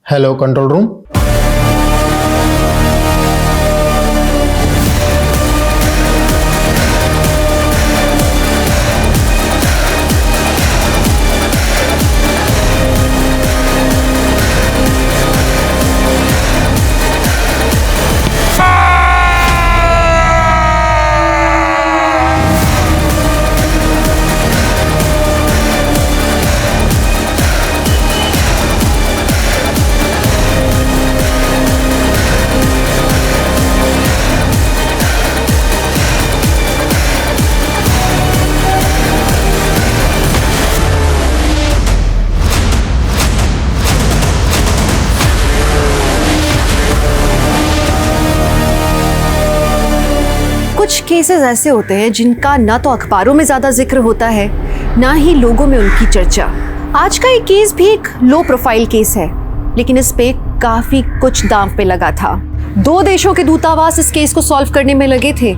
Hello control room. कुछ cases ऐसे होते हैं जिनका ना तो अखबारों में ज्यादा जिक्र होता है, ना ही लोगों में उनकी चर्चा। आज का ये केस भी एक लो प्रोफाइल केस है, लेकिन इस पे काफी कुछ दांव पे लगा था। 2 देशों के दूतावास इस केस को सॉल्व करने में लगे थे,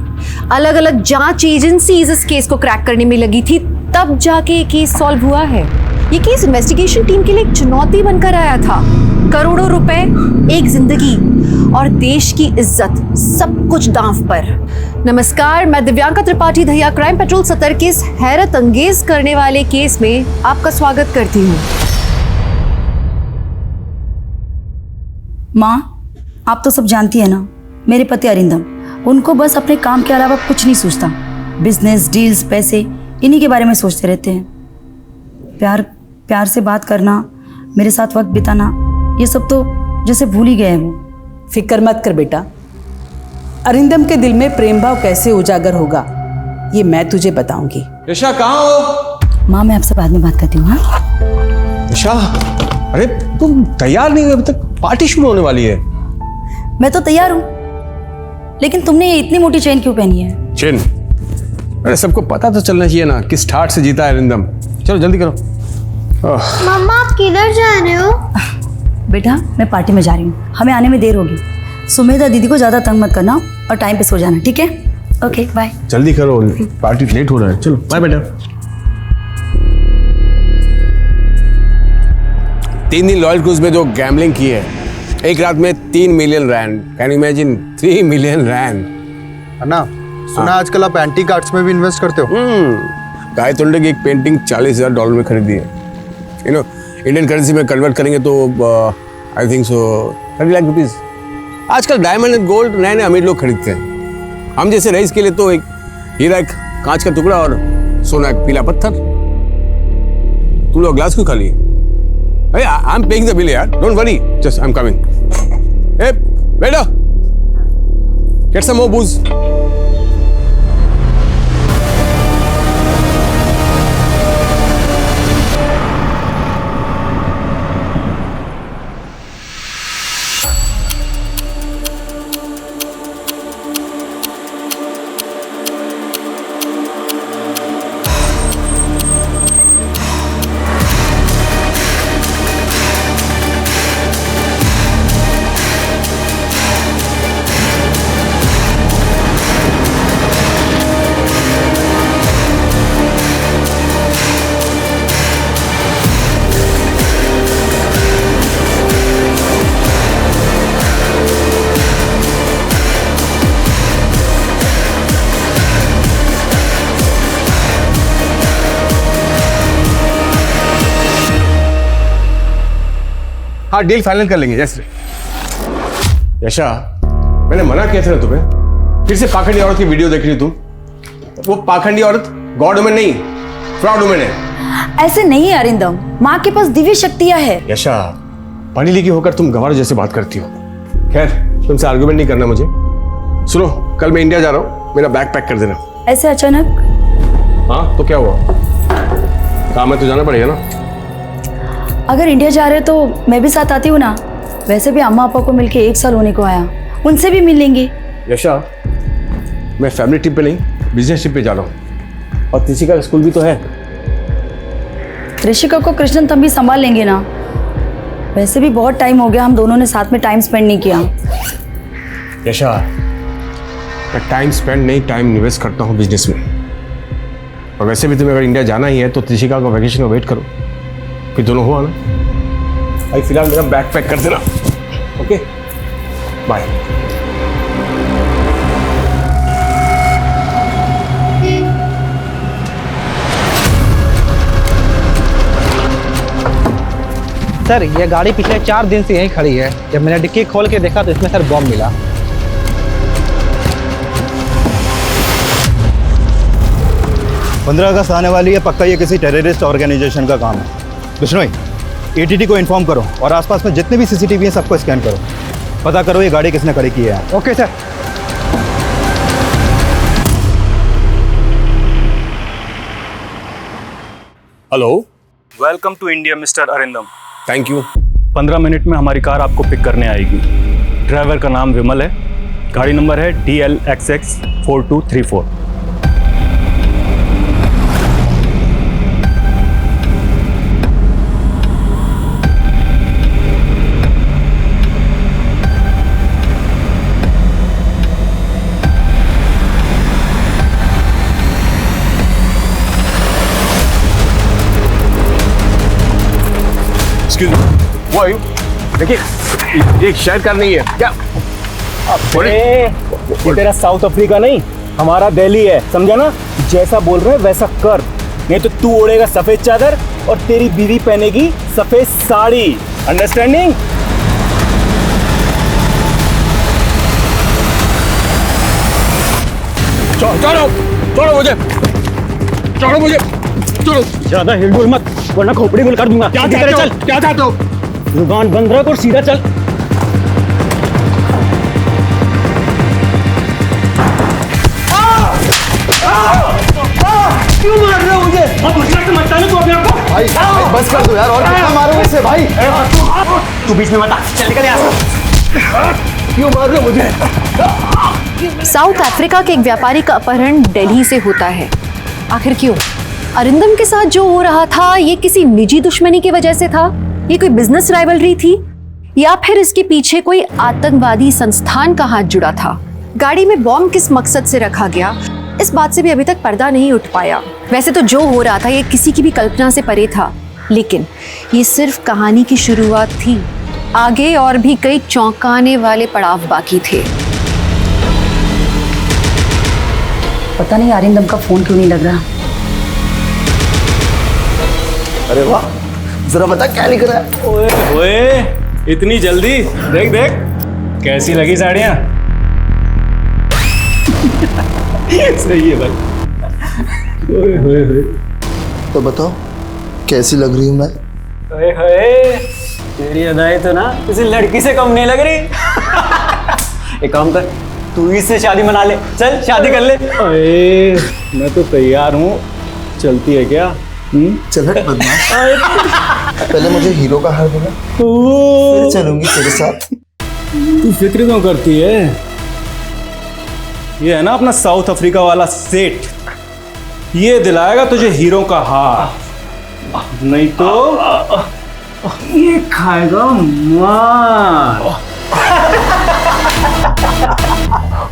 अलग अलग जांच एजेंसीज इस केस को क्रैक करने में लगी थी, तब जाके ये केस सॉल्व हुआ है। ये केस इन्वेस्टिगेशन टीम के लिए एक चुनौती बनकर आया था। करोड़ों रुपए, एक जिंदगी और देश की इज्जत, सब कुछ दांव पर। नमस्कार, मैं दिव्यांका त्रिपाठी दहिया क्राइम पेट्रोल सतर के इस हैरत अंगेज करने वाले केस में आपका स्वागत करती हूँ। माँ, आप तो सब जानती है ना, मेरे पति अरिंदम, उनको बस अपने काम के अलावा कुछ नहीं सूझता। बिजनेस, डील्स, पैसे, इन्हीं के बारे में सोचते रहते हैं। प्यार से बात करना, मेरे साथ वक्त बिताना, ये सब तो जैसे भूल ही गए हैं वो। फिक्र मत कर बेटा, अरिंदम के दिल में प्रेम भाव कैसे उजागर होगा ये मैं तुझे बताऊंगी। यशा कहाँ हो? माँ, मैं आपसे बाद में बात करती हूँ। हाँ यशा, अरे तुम तैयार नहीं हुई अभी तक, पार्टी शुरू होने वाली है। मैं तो तैयार हूँ, लेकिन तुमने ये इतनी मोटी चेन क्यों पहनी है? चेन? अरे सबको पता तो चलना चाहिए ना किस ठाट से जीता है अरिंदम। चलो जल्दी करो। मम्मा, आप किधर जा रहे हो? बेटा, मैं पार्टी में जा रही हूँ, हमें आने में देर होगी। सुमेधा दीदी को ज़्यादा तंग मत करना और टाइम पे सो जाना, ठीक है? Okay, bye. जल्दी करो, पार्टी लेट हो रहा है। चलो बाय बेटा। 3 दिन लॉयल क्रूज में जो गैम्बलिंग की है, एक रात में 3 million rand. Can you imagine? 3 million rand. Anna, सुना आजकल आप एंटी कार्ड्स में भी इन्वेस्ट करते हो? गाय तुंडे की एक पेंटिंग $40,000 में खरीदी है। यू नो, इंडियन करेंसी में कन्वर्ट करेंगे तो I think so 30 lakh rupees. आजकल डायमंड एंड गोल्ड नए नए अमीर लोग खरीदते हैं। हम जैसे रईस के लिए तो एक हीरा, एक कांच का टुकड़ा और सोना एक पीला पत्थर। तुम लोग ग्लास क्यों खाली? अरे I am paying the bill यार, don't worry, just I am coming. ए बेटा, गेट सम मोर बूज। हाँ, डील फाइनल कर लेंगे जैसे। यशा, मैंने मना किया था ना तुम्हें, फिर से पाखंडी औरत की वीडियो देख रही तुम। वो पाखंडी औरत गॉड वुमन नहीं, फ्रॉड वुमन है। ऐसे नहीं है अरिंदम, माँ के पास दिव्य शक्तियाँ है। यशा, पढ़ी लिखी होकर तुम गंवार जैसे बात करती हो। खैर, तुमसे आर्गुमेंट नहीं करना मुझे। सुनो, कल मैं इंडिया जा रहा हूँ, मेरा बैग पैक कर देना। ऐसे अचानक? हाँ तो क्या हुआ, काम है तो जाना पड़ेगा ना। अगर इंडिया जा रहे तो मैं भी साथ आती हूँ ना। वैसे भी अम्मा पापा को मिलके 1 साल होने को आया, उनसे भी मिल लेंगे। यशा, मैं फैमिली ट्रिप पे नहीं, बिजनेस ट्रिप पे जा रहा हूँ, और त्रिशिका का स्कूल भी तो है। त्रिशिका को कृष्णन तम भी संभाल लेंगे ना। वैसे भी बहुत टाइम हो गया हम दोनों ने साथ में टाइम स्पेंड नहीं किया। यशा, मैं टाइम स्पेंड नहीं, टाइम इन्वेस्ट करता हूँ बिजनेस में। और वैसे भी तुम्हें अगर इंडिया जाना ही है तो त्रिशिका को वैकेशन में वेट करो, फिर दोनों हुआ ना। भाई फिलहाल मेरा बैग पैक कर देना, ओके बाय। सर ये गाड़ी पिछले 4 दिन से यहीं खड़ी है। जब मैंने डिक्की खोल के देखा तो इसमें सर बॉम्ब मिला। पंद्रह अगस्त आने वाली है, पक्का ये किसी टेररिस्ट ऑर्गेनाइजेशन का काम है। बिश्नोई, एटीटी को इन्फॉर्म करो और आसपास में जितने भी सीसीटीवी हैं सबको स्कैन करो, पता करो ये गाड़ी किसने खड़ी की है। Okay sir. Hello, welcome to India mister Arindam. Thank you. 15 minute में हमारी कार आपको पिक करने आएगी। ड्राइवर का नाम विमल है, गाड़ी नंबर है DLXX 4234। वो आयु, देखिए ये शायद कार नहीं है क्या? ये तेरा साउथ अफ्रीका नहीं, हमारा दिल्ली है, समझा ना? जैसा बोल रहे हैं वैसा कर, नहीं तो तू ओढ़ेगा सफेद चादर और तेरी बीवी पहनेगी सफेद साड़ी। अंडरस्टैंडिंग? छोड़ो छोड़ो मुझे, छोड़ो मुझे, छोड़ो। ज्यादा हिलडुल मत वरना खोपड़ी गुल कर दूंगा। क्या चाहते हो? क्या चाहते हो? जुबान बंद रख और सीधा चल। क्यों मार रहे हो मुझे? अब मुझे तो मत तू अपने आप को। भाई बस कर दो यार, और कितना मारो इससे भाई। तू बीच में मत आ, चल निकल यहाँ से। क्यों मार रहे हो मुझे? साउथ अफ्रीका के एक व्यापारी का अपहरण दिल्ली से होता है। आखिर क्यों? अरिंदम के साथ जो हो रहा था ये किसी निजी दुश्मनी की वजह से था, ये कोई बिजनेस राइवलरी थी, या फिर इसके पीछे कोई आतंकवादी संस्थान का हाथ जुड़ा था? गाड़ी में बॉम्ब किस मकसद से रखा गया, इस बात से भी अभी तक पर्दा नहीं उठ पाया। वैसे तो जो हो रहा था ये किसी की भी कल्पना से परे था, लेकिन ये सिर्फ कहानी की शुरुआत थी। आगे और भी कई चौंकाने वाले पड़ाव बाकी थे। पता नहीं अरिंदम का फोन क्यों नहीं लग रहा। अरे वाह, जरा बता क्या लिख रहा है? ओए ओए, इतनी जल्दी? देख देख कैसी लगी साड़ियाँ। सही है भाई। ओए होए होए। तो बताओ कैसी लग रही हूँ मैं? ओए होए, तेरी अदाएं तो ना किसी लड़की से कम नहीं लग रही। एक काम कर, तू इससे शादी मना ले, चल शादी कर ले। ओए मैं तो तैयार हूँ, चलती है क्या? चल हट बदमाश, पहले मुझे हीरो का हार देना, फिर चलूंगी तेरे साथ। तू फिक्र क्यों करती है? ये है ना अपना साउथ अफ्रीका वाला सेठ, ये दिलाएगा तुझे हीरो का हार, नहीं तो ये खाएगा मार।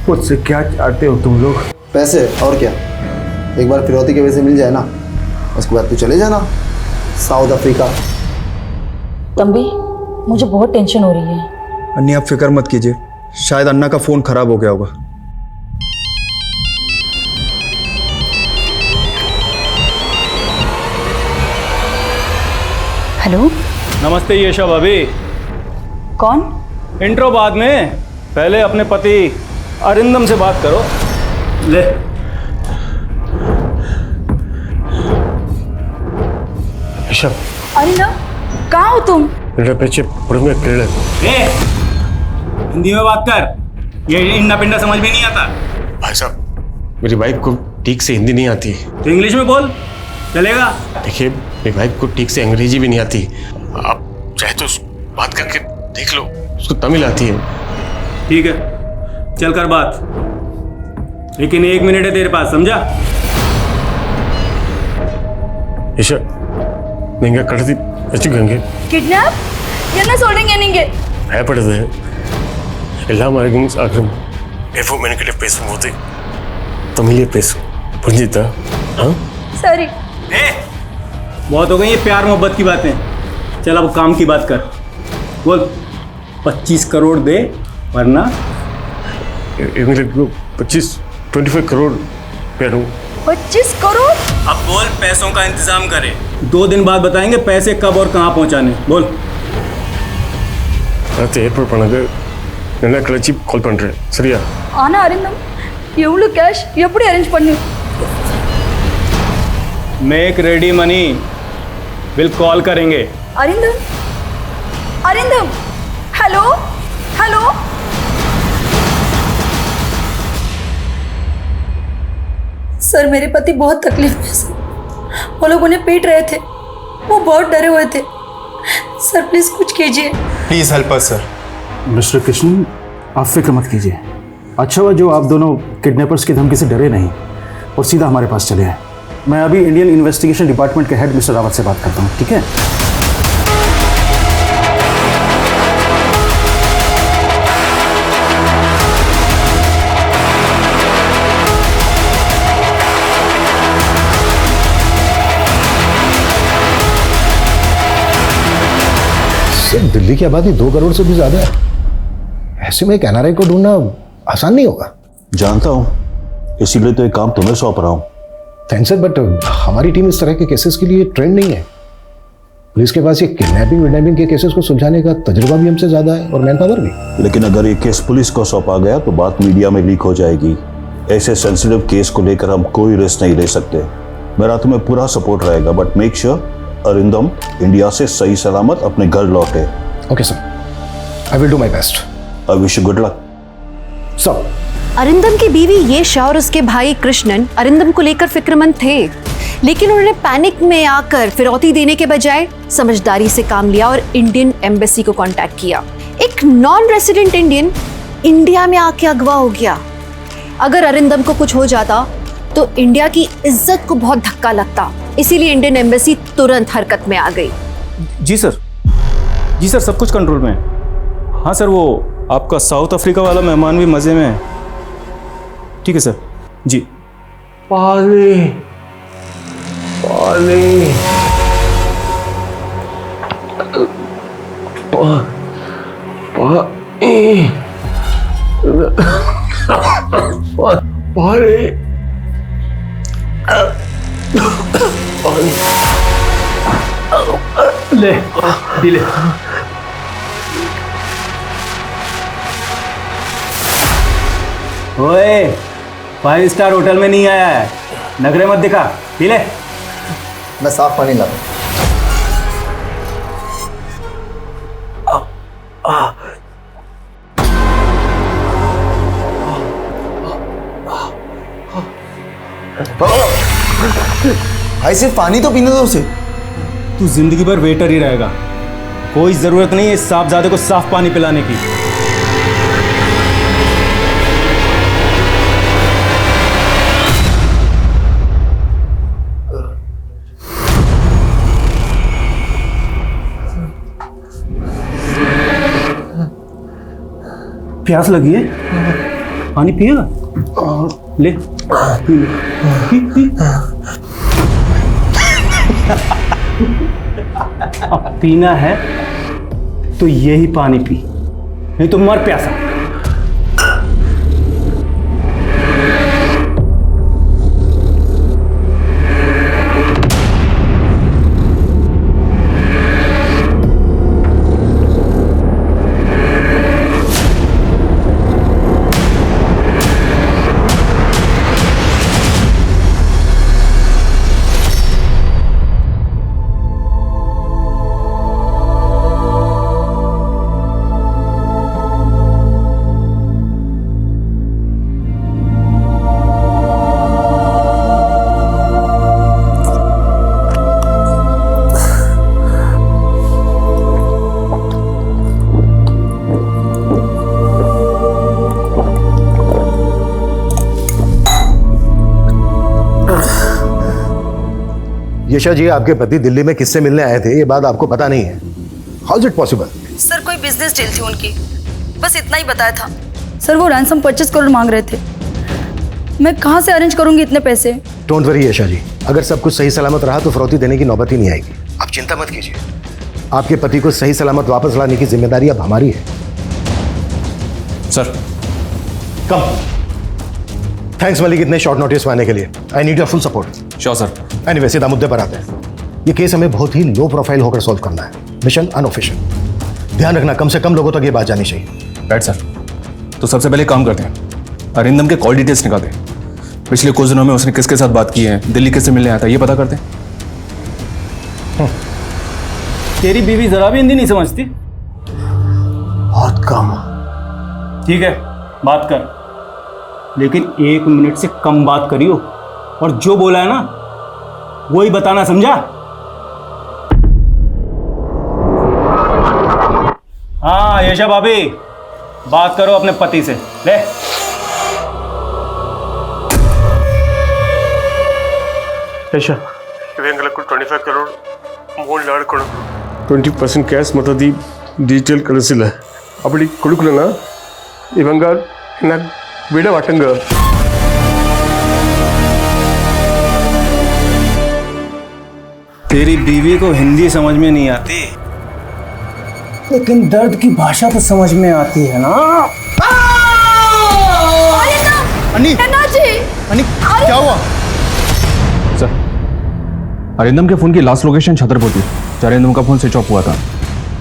मुझसे क्या चाहते हो तुम लोग? पैसे और क्या? एक बार फिरौती के वजह से मिल जाए ना, उसके बाद तू चले जाना साउथ अफ्रीका। तंबी, मुझे बहुत टेंशन हो रही है। अन्नी आप फिक्र मत कीजिए, शायद अन्ना का फोन खराब हो गया होगा। हेलो, नमस्ते यशा भाभी। कौन? इंट्रो बाद में, पहले अपने पति अरिंदम से बात करो। ले यशा, अरिंदम, कहाँ हो तुम? मेरे पीछे पुरमे क्रीड़े। हिंदी में बात कर, ये इंडा पिंडा समझ में नहीं आता। भाई साहब, मेरी वाइफ को ठीक से हिंदी नहीं आती। तो इंग्लिश में बोल, चलेगा? देखिए, मेरी वाइफ को ठीक से अंग्रेजी भी नहीं आती। आप चाहे तो बात करके देख लो, उसको तमिल आती है। ठीक है, चल कर बात, लेकिन 1 मिनट है तेरे पास, समझा? यशा, நீங்க கடத்தி வச்சுக்கோங்க. கிட்னாப்? என்ன சொல்றீங்க நீங்க? பயப்படுது. எல்லாம் ஆகும். எப்போ மெனக்கிட்ட பேசும்போது தமிழே பேசும், புரிஞ்சுதா? हाँ? सॉरी। बहुत हो गई ये प्यार मोहब्बत की बातें, चल अब काम की बात कर। बोल 25 करोड़ दे, वरना 25 करोड़ पे दूँ। 25 करोड़? अब बोल पैसों का इंतजाम करें। 2 दिन बाद बताएंगे पैसे कब और कहाँ पहुँचाने। बोल। அடுத்து ஏற்பாடு பண்ணது என்ன கழிச்சு கால் பண்ணுறேன், சரியா? ஆனா அரிந்தம், எவ்வளோ கேஷ் எப்படி அரேஞ்ச் பண்ணி? Make ready money, bill call करेंगे। Arindam, Arindam, hello, hello. Sir मेरे पति बहुत तकलीफ में सर, वो लोग उन्हें पीट रहे थे, वो बहुत डरे हुए थे। सर प्लीज कुछ कीजिए। Please help us sir. Mister Krishna, आप फिक्र मत कीजिए। अच्छा हुआ जो आप दोनों किडनैपर्स की धमकी से डरे नहीं और सीधा हमारे पास चले आए। मैं अभी इंडियन इन्वेस्टिगेशन डिपार्टमेंट के हेड मिस्टर रावत से बात करता हूँ, ठीक है? सर दिल्ली की आबादी 2 करोड़ से भी ज्यादा है। ऐसे में एक एनआरआई को ढूंढना आसान नहीं होगा। जानता हूं, इसीलिए तो एक काम तुम्हें सौंप रहा हूं। थैंक्स सर, बट हमारी टीम इस तरह के केसेस के लिए ट्रेंड नहीं है। पुलिस के पास ये किडनैपिंग के केसेस को सुलझाने का तजुर्बा भी हमसे ज्यादा है और मैन पावर भी। लेकिन अगर ये केस पुलिस को सौंपा गया तो बात मीडिया में लीक हो जाएगी। ऐसे सेंसिटिव केस को लेकर हम कोई रिस्क नहीं ले सकते। मेरा तुम्हें पूरा सपोर्ट रहेगा, but make sure Arindam India से सही सलामत अपने घर लौटे। Okay sir, I will do my best. I wish you good luck. Sir, Arindam की बीवी येशा और उसके भाई कृष्णन अरिंदम को लेकर फिक्रमंद थे, लेकिन उन्होंने पैनिक में आकर फिरौती देने के बजाय समझदारी से काम लिया और इंडियन एम्बेसी को कांटेक्ट किया। एक नॉन रेसिडेंट इंडियन इंडिया में आके अगवा हो गया। अगर अरिंदम को कुछ हो जाता तो इंडिया की इज्जत को बहुत धक्का लगता, इसीलिए इंडियन एम्बेसी तुरंत हरकत में आ गई। जी सर, सब कुछ कंट्रोल में है। हाँ सर, वो आपका साउथ अफ्रीका वाला मेहमान भी मज़े में है। ठीक है सर। जी। पानी पानी पानी ले ले। ओए, 5 स्टार होटल में नहीं आया है, नखरे मत दिखा। पी ले। मैं साफ पानी ला। भाई सिर्फ पानी तो पीने दो उसे। तू जिंदगी भर वेटर ही रहेगा, कोई जरूरत नहीं है इस साहबजादे को साफ पानी पिलाने की। प्यास लगी है, पानी पिएगा? ले पी ले, पी। अब पीना है तो यही पानी पी, नहीं तो मर प्यासा। यशा जी, आपके पति दिल्ली में किससे मिलने आए थे ये बात आपको पता नहीं है। How is it possible? Sir कोई बिजनेस डील थी उनकी, बस इतना ही बताया था। सर वो रैंसम 25 करोड़ मांग रहे थे, मैं कहाँ से अरेंज करूंगी इतने पैसे? डोंट वरी यशा जी, अगर सब कुछ सही सलामत रहा तो फिरौती देने की नौबत ही नहीं आएगी। आप चिंता मत कीजिए। आपके पति को सही सलामत वापस लाने की जिम्मेदारी अब हमारी है। सर कम। थैंक्स मलिक इतने शॉर्ट नोटिस में आने के लिए। I need your full support. Sure sir. Anyway सीधा मुद्दे पर आते हैं। ये केस हमें बहुत ही लो प्रोफाइल होकर सॉल्व करना है, मिशन अनऑफिशियल। ध्यान रखना कम से कम लोगों तक ये बात जानी चाहिए। Right sir. तो सबसे पहले काम करते हैं, अरिंदम के कॉल डिटेल्स निकालते हैं। पिछले कुछ दिनों में उसने किसके साथ बात की है, दिल्ली किससे मिलने आया था, ये पता करते हैं। तेरी बीवी जरा भी हिंदी नहीं समझती? बहुत कम। ठीक है, बात कर, लेकिन 1 मिनट से कम बात करियो, और जो बोला है ना वही बताना, समझा? हाँ यशा भाभी, बात करो अपने पति से। ले ಯಶ ಇವೆಂಗಲ 25 ಕರೋಡ್ ಮೂಲ ಲಾಡ್ ಕೊಡು 20% ಕ್ಯಾಶ್ ಮತ್ತದಿ ಡಿಜಿಟಲ್ ಕಳಿಸಿಲ್ಲ ಅಪ್ಪಡಿ ಕೊಡುಕಲನ ಇವಂಗ ನಾ ಬಿಡ ವಾಟಂಗ तेरी बीवी को हिंदी समझ में नहीं आती, लेकिन दर्द की भाषा तो समझ में आती है ना। अन्नी, अन्नी, क्या हुआ? सर, अरिंदम के फोन की लास्ट लोकेशन छतरपुर थी। अरिंदम का फोन स्विच ऑफ हुआ था।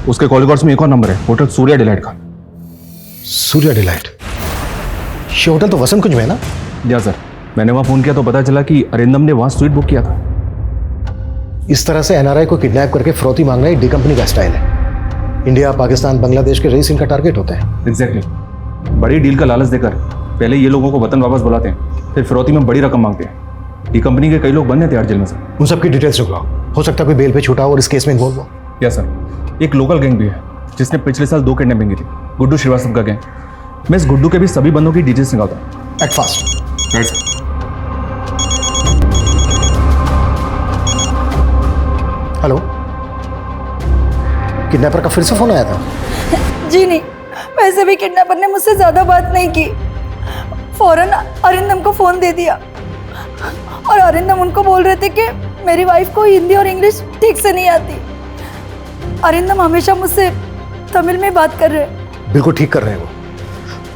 उसके कॉल रिकॉर्ड्स में एक और नंबर है, होटल सूर्या डिलाइट का। सूर्या डिलाइट? ये होटल तो वसंत कुंज में है ना? या सर, मैंने वहाँ फोन किया तो पता चला कि अरिंदम ने वहाँ स्वीट बुक किया था। इस तरह से एनआरआई को किडनैप करके फ्रौती मांगना डी कंपनी का स्टाइल है। इंडिया, पाकिस्तान, बांग्लादेश के रईस इनका टारगेट होते हैं। एग्जैक्टली। बड़ी डील का लालच देकर पहले ये लोगों को वतन वापस बुलाते हैं, फिर फिरौती में बड़ी रकम मांगते हैं। डी कंपनी के कई लोग बंद हैं तिहाड़ जेल में सर। उन सबकी डिटेल्स निकलाओ, हो सकता है कोई बेल पे छूटा हो और इस केस में इन्वॉल्व हो। या सर, एक लोकल गैंग भी है जिसने पिछले साल 2 किडनैपिंग की थी, गुड्डू श्रीवास्तव का गैंग। मैं इस गुड्डू के भी सभी बंदों की डिटेल्स निकालता हूँ। Act fast. Right sir. Hello, kidnapper का फिर से फोन आया था? जी नहीं, वैसे भी किडनैपर ने मुझसे ज़्यादा बात नहीं की। फौरन अरिंदम को फ़ोन दे दिया और अरिंदम उनको बोल रहे थे कि मेरी वाइफ को हिंदी और इंग्लिश ठीक से नहीं आती। अरिंदम हमेशा मुझसे तमिल में बात कर रहे हैं। बिल्कुल ठीक कर रहे हैं वो।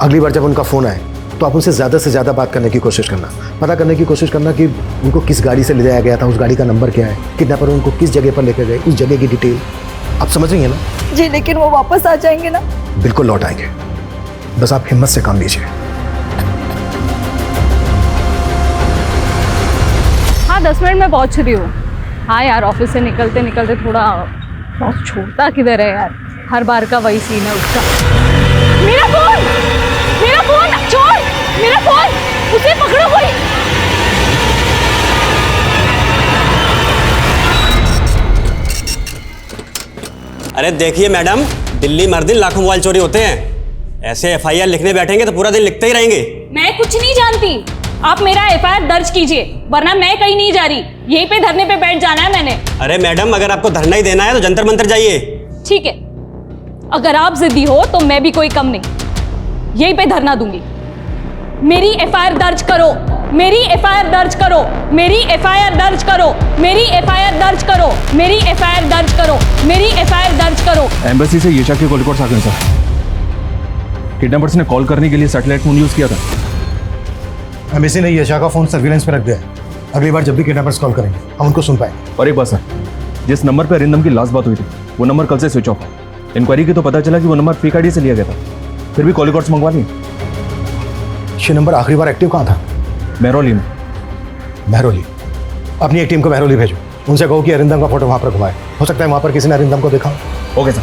अगली बार जब उनका फ़ोन आए तो आप उनसे ज़्यादा से ज़्यादा बात करने की कोशिश करना, पता करने की कोशिश करना कि उनको किस गाड़ी से ले जाया गया था, उस गाड़ी का नंबर क्या है, किडनैपर उनको किस जगह पर लेकर गए, उस जगह की डिटेल। आप समझ रही हैं ना? जी, लेकिन वो वापस आ जाएंगे ना? बिल्कुल लौट आएंगे, बस आप हिम्मत से काम लीजिए। हाँ 10 मिनट में पहुंच रही हूँ। हाँ यार, ऑफिस से निकलते निकलते थोड़ा बहुत छोड़ता किधर है यार, हर बार का वही सीन है उसका। मेरा फोन छोड़, मेरा फोन, उसे पकड़ो कोई। अरे देखिए मैडम, दिल्ली मर दिन लाखों मोबाइल चोरी होते हैं। ऐसे एफआईआर लिखने बैठेंगे तो पूरा दिन लिखते ही रहेंगे। मैं कुछ नहीं जानती, आप मेरा एफआईआर दर्ज कीजिए, वरना मैं कहीं नहीं जा रही। यहीं पे धरने पे बैठ जाना है मैंने। अरे मैडम, अगर आपको धरना ही देना है तो जंतर मंतर जाइए। ठीक है, अगर आप जिद्दी हो तो मैं भी कोई कम नहीं, यहीं पे धरना दूंगी। मेरी एफआईआर दर्ज करो, मेरी एफआईआर दर्ज करो, मेरी एफआईआर दर्ज करो, मेरी एफआईआर दर्ज करो, मेरी एफआईआर दर्ज करो, मेरी एफआईआर दर्ज करो। एम्बेसी से यशा के कॉल रिकॉर्ड्स आ गए सर। किडनैपर्स ने कॉल करने के लिए सैटेलाइट फोन यूज किया था। एम्बेसी ने यशा का फोन सर्विलेंस पे रख दिया है। अगली बार जब भी किडनैपर्स कॉल करेंगे हम उनको सुन पाएंगे। और एक बात सर, जिस नंबर पर अरिंदम की लास्ट बात हुई थी वो नंबर कल से स्विच ऑफ है। इंक्वायरी की तो पता चला कि वो नंबर फेक आईडी से लिया गया था, फिर भी कॉल रिकॉर्ड्स मंगवा लिए। ये नंबर आखिरी बार एक्टिव कहाँ था? महरौली में। महरौली? अपनी एक टीम को महरौली भेजो, उनसे कहो कि अरिंदम का फोटो वहां पर घुमाए। हो सकता है वहां पर किसी ने अरिंदम को देखा। Okay sir.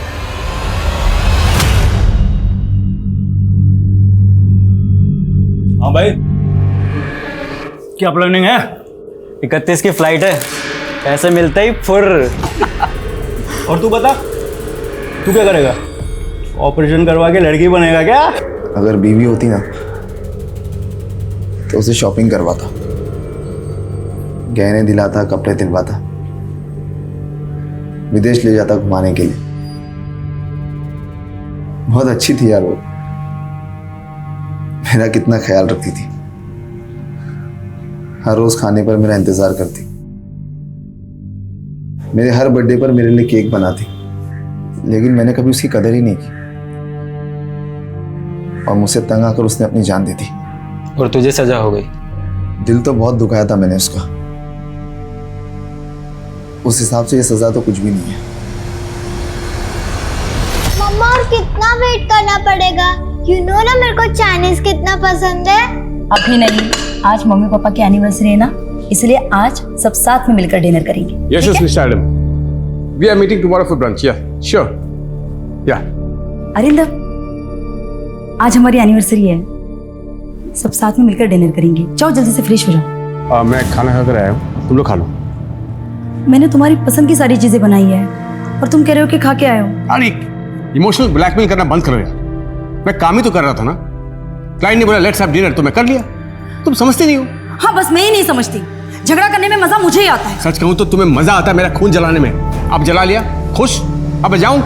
हाँ भाई, क्या प्लानिंग है? 31 की फ्लाइट है, ऐसे मिलते ही फुर। और तू बता, तू क्या करेगा? ऑपरेशन करवा के लड़की बनेगा क्या? अगर बीवी होती ना तो उसे शॉपिंग करवाता, गहने दिलाता, कपड़े दिलवाता, विदेश ले जाता घुमाने के लिए। बहुत अच्छी थी यार वो, मेरा कितना ख्याल रखती थी, हर रोज खाने पर मेरा इंतजार करती, मेरे हर बर्थडे पर मेरे लिए केक बनाती, लेकिन मैंने कभी उसकी कदर ही नहीं की और मुझसे तंग आकर उसने अपनी जान दे दी। और तुझे सजा हो गई? दिल तो बहुत दुखाया था मैंने उसका। उस हिसाब से ये सजा तो कुछ भी नहीं है। मम्मा और कितना वेट करना पड़ेगा? यू नो ना मेरे को चाइनीज कितना पसंद है। अभी नहीं, आज मम्मी पापा की एनिवर्सरी है ना, इसलिए आज सब साथ में मिलकर डिनर करेंगे। Yes, yes, Mr. Adam. We are meeting tomorrow for brunch. Yeah, sure. Yeah. Arindam, आज हमारी एनिवर्सरी है, सब साथ में मिलकर डिनर करेंगे। जाओ जल्दी से फ्रेश हो जाओ। मैं खाना खाकर आया हूँ, तुम लोग खा लो। मैंने तुम्हारी पसंद की सारी चीजें बनाई है और तुम कह रहे हो कि खा के आए हो। अरे इमोशनल ब्लैकमेल करना बंद करो यार। मैं काम ही तो कर रहा था ना। क्लाइंट ने बोला लेट्स हैव डिनर तो मैं कर लिया। तुम समझते नहीं हो। हाँ, बस मैं ही नहीं समझती। झगड़ा करने में मजा मुझे ही आता है। सच कहूं तो तुम्हें मजा आता है मेरा खून जलाने में। अब जला लिया, खुश? अब मैं जाऊं?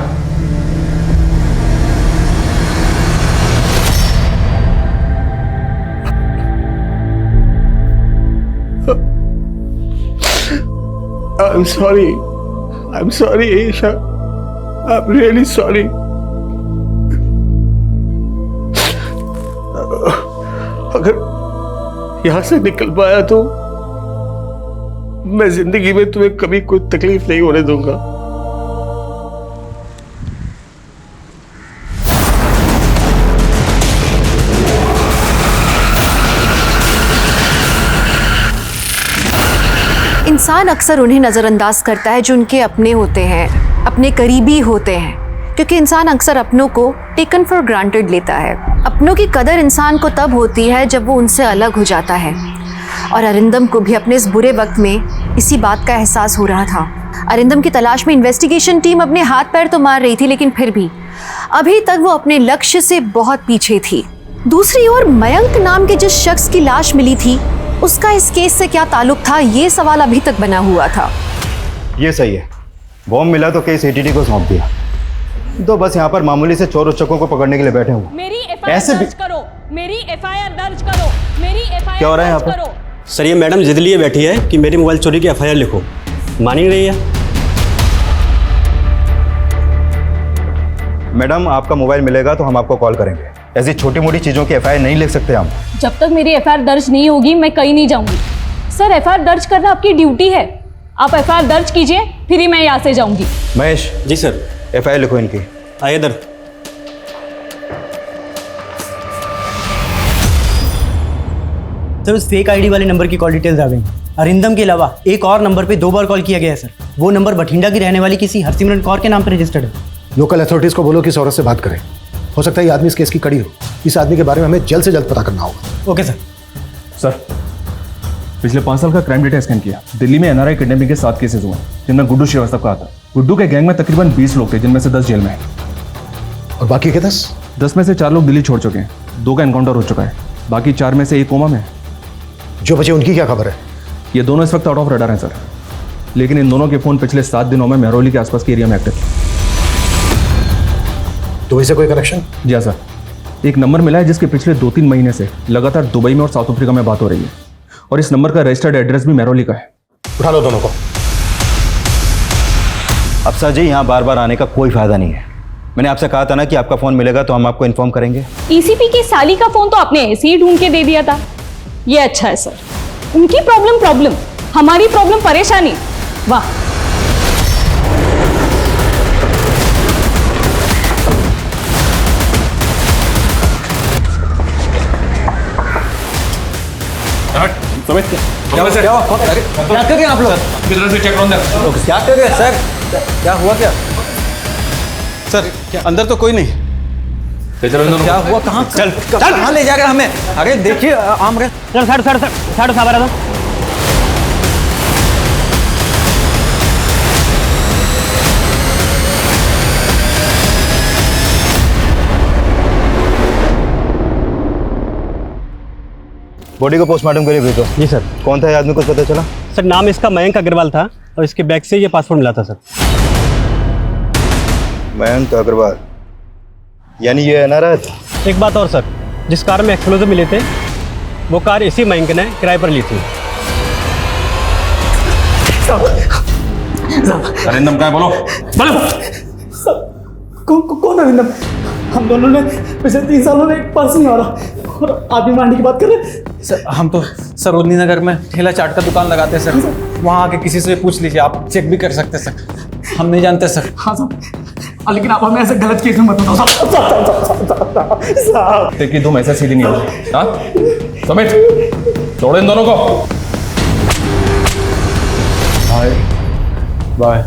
I'm sorry. I'm sorry, Aisha. I'm really sorry. अगर यहां से निकल पाया तो मैं जिंदगी में तुम्हें कभी कोई तकलीफ नहीं होने दूंगा। इंसान अक्सर उन्हें नज़रअंदाज करता है जो उनके अपने होते हैं, अपने करीबी होते हैं, क्योंकि इंसान अक्सर अपनों को टेकन फॉर ग्रांटेड लेता है। अपनों की कदर इंसान को तब होती है जब वो उनसे अलग हो जाता है, और अरिंदम को भी अपने इस बुरे वक्त में इसी बात का एहसास हो रहा था। अरिंदम की तलाश में इन्वेस्टिगेशन टीम अपने हाथ पैर तो मार रही थी, लेकिन फिर भी अभी तक वो अपने लक्ष्य से बहुत पीछे थी। दूसरी ओर मयंक नाम के जिस शख्स की लाश मिली थी, उसका इस केस से क्या ताल्लुक था, ये सवाल अभी तक बना हुआ था। ये सही है, बॉम्ब मिला तो केस एटीटी को सौंप दिया। तो बस यहाँ पर मामूली से चोर उच्चकों को पकड़ने के लिए बैठे हुए। मेरी एफआईआर दर्ज करो, मेरी एफआईआर दर्ज करो, मेरी एफआईआर क्या हो रहा है यहाँ पर? सर ये मैडम जिद लिए बैठी है कि मेरी मोबाइल चोरी की एफआईआर लिखो, मान ही नहीं है। मैडम आपका मोबाइल मिलेगा तो हम आपको कॉल करेंगे। ऐसी छोटी मोटी चीज़ों की एफआईआर नहीं लिख सकते हम। जब तक मेरी एफआईआर दर्ज नहीं होगी मैं कहीं नहीं जाऊंगी। सर एफआईआर दर्ज करना आपकी ड्यूटी है, आप एफआईआर दर्ज कीजिए फिर ही मैं यहाँ से जाऊंगी। महेश। जी सर। एफआईआर लिखो इनकी। आइए इधर। सर उस फेक आईडी वाले नंबर की कॉल डिटेल्स आ गई। अरिंदम के अलावा एक और नंबर पे 2 बार कॉल किया गया है सर। वो नंबर बठिंडा की रहने वाली किसी हरसिमरन कौर के नाम पर रजिस्टर्ड है। लोकल अथॉरिटीज़ को बोलो कि इस औरत से बात करें। हो सकता है ये आदमी इस केस की कड़ी हो। इस आदमी के बारे में हमें जल्द से जल्द पता करना होगा। Okay sir. सर पिछले 5 साल का क्राइम डेटा स्कैन किया। दिल्ली में एनआरआई किडनैपिंग के 7 केसेस हुए, जिनमें गुड्डू श्रीवास्तव का आता। गुड्डू के गैंग में तकरीबन 20 लोग थे, जिनमें से 10 जेल में हैं। और बाकी के 10 में से 4 लोग दिल्ली छोड़ चुके हैं। 2 का एनकाउंटर हो चुका है। बाकी 4 में से 1 कोमा में है। जो बचे उनकी क्या खबर है? ये दोनों इस वक्त आउट ऑफ रडार हैं सर, लेकिन इन दोनों के फोन पिछले 7 दिनों में मेहरौली के आसपास के एरिया में एक्टिव। तो इसे कोई कनेक्शन? जी हाँ सर, एक नंबर मिला है जिसके पिछले 2-3 महीने से लगातार दुबई में और साउथ अफ्रीका में बात हो रही है, और इस नंबर का रजिस्टर्ड एड्रेस भी मेहरौली का है। उठा लो दोनों को। अफसर जी यहाँ बार बार आने का कोई फायदा नहीं है। मैंने आपसे कहा था ना कि आपका फोन मिलेगा तो हम आपको इन्फॉर्म करेंगे। ईसीपी की साली का फोन तो आपने ऐसे ही ढूंढ के दे दिया था। ये अच्छा है सर, उनकी प्रॉब्लम, हमारी प्रॉब्लम परेशानी। वाह। क्या कर रहे हैं आप लोग? किधर से चेक ऑन क्या कर रहे हैं सर? क्या हुआ क्या? सर अंदर तो कोई नहीं। क्या हुआ? कहाँ चल कहाँ ले जा रहे हैं हमें? अरे देखिए आम रहे। चल साढ़े साढ़े था। बॉडी को पोस्टमार्टम के लिए भेजो। जी सर। कौन था ये आदमी, कुछ पता चला? सर नाम इसका मयंक अग्रवाल था और इसके बैग से ये पासपोर्ट मिला था सर। मयंक अग्रवाल, यानी ये एनआरआई था। एक बात और सर, जिस कार में एक्सप्लोजिव मिले थे वो कार इसी मयंक ने किराए पर ली थी। अरिंदम क्या है? बोलो। कौन अरिंदम? हम दोनों ने पिछले 3 सालों में एक पर्स नहीं मारा और आदमी मारने की बात कर रहे। सर हम तो सरोजनी नगर में ठेला चाट का दुकान लगाते हैं सर, वहाँ आके किसी से पूछ लीजिए, आप चेक भी कर सकते हैं सर, हम नहीं जानते सर। हाँ साहब, लेकिन आप हमें ऐसे गलत केस में मत बताओ साहब। देखिए तुम ऐसा सीधी नहीं हो। हाँ समित, छोड़ो इन दोनों को। बाय।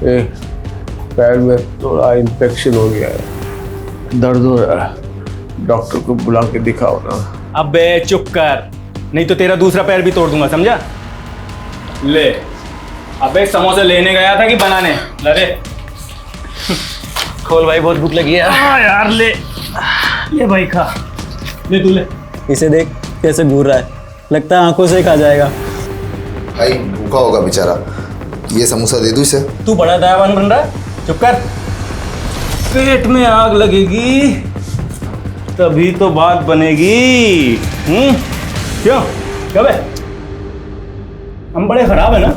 ए, पैर में थोड़ा इन्फेक्शन हो गया है, दर्द हो रहा है, डॉक्टर को बुला के दिखाओ ना। अबे चुप कर, नहीं तो तेरा दूसरा पैर भी तोड़ दूंगा, समझा? ले, अबे समोसे लेने गया था कि बनाने? ले खोल भाई, बहुत भूख लगी है। हाँ यार ले भाई खा, ले तू ले। इसे देख कैसे घूर रहा है, लगता है आंखों से खा जाएगा। भाई भूखा होगा बेचारा, ये समोसा दे दूं इसे? तू बड़ा दयावान बन रहा है, चुप कर। पेट में आग लगेगी तभी तो बात बनेगी। क्यों क्या बे, हम बड़े खराब है ना?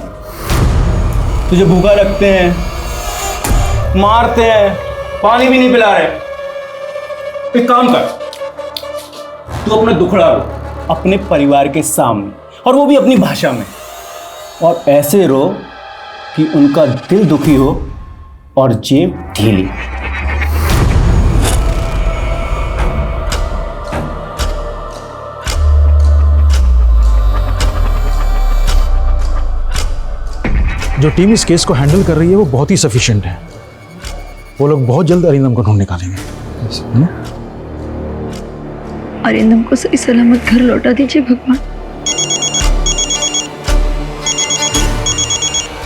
तुझे भूखा रखते हैं, मारते हैं, पानी भी नहीं पिला रहे। एक काम कर, तू अपना दुखड़ा रो अपने परिवार के सामने, और वो भी अपनी भाषा में, और ऐसे रो कि उनका दिल दुखी हो और जेब ढीली। जो टीम इस केस को हैंडल कर रही है वो बहुत ही सफिशिएंट है। वो लोग बहुत जल्द अरिंदम को ढूंढ निकालेंगे। अरिंदम को सही सलामत घर लौटा दीजिए भगवान।